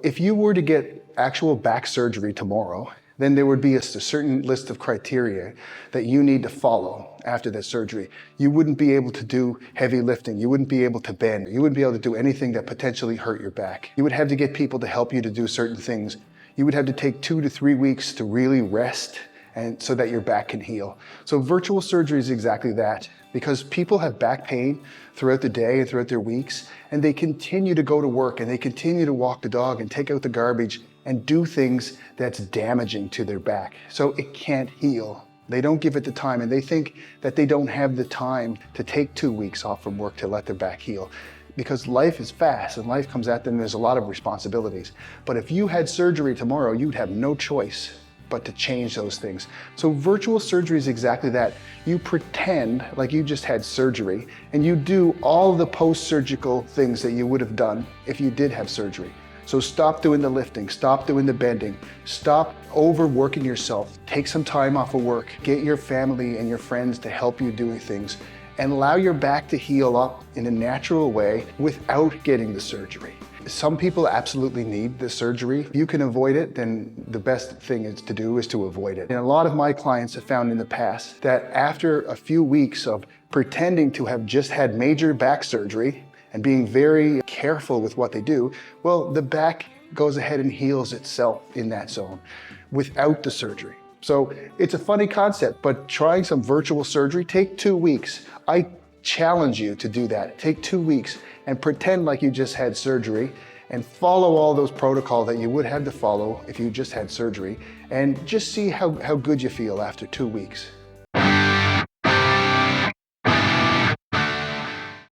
If you were to get actual back surgery tomorrow, then there would be a certain list of criteria that you need to follow after that surgery. You wouldn't be able to do heavy lifting. You wouldn't be able to bend. You wouldn't be able to do anything that potentially hurt your back. You would have to get people to help you to do certain things. You would have to take 2 to 3 weeks to really rest and so that your back can heal. So virtual surgery is exactly that, because people have back pain throughout the day and throughout their weeks, and they continue to go to work and they continue to walk the dog and take out the garbage and do things that's damaging to their back. So it can't heal. They don't give it the time, and they think that they don't have the time to take 2 weeks off from work to let their back heal. Because life is fast and life comes at them, and there's a lot of responsibilities. But if you had surgery tomorrow, you'd have no choice but to change those things. So virtual surgery is exactly that. You pretend like you just had surgery, and you do all the post-surgical things that you would have done if you did have surgery. So stop doing the lifting, stop doing the bending, stop overworking yourself, take some time off of work, get your family and your friends to help you doing things, and allow your back to heal up in a natural way without getting the surgery. Some people absolutely need the surgery. If you can avoid it, then the best thing is to avoid it. And a lot of my clients have found in the past that after a few weeks of pretending to have just had major back surgery and being very careful with what they do, well, the back goes ahead and heals itself in that zone without the surgery. So it's a funny concept, but trying some virtual surgery, take 2 weeks. I challenge you to do that. Take 2 weeks and pretend like you just had surgery and follow all those protocols that you would have to follow if you just had surgery, and just see how good you feel after 2 weeks.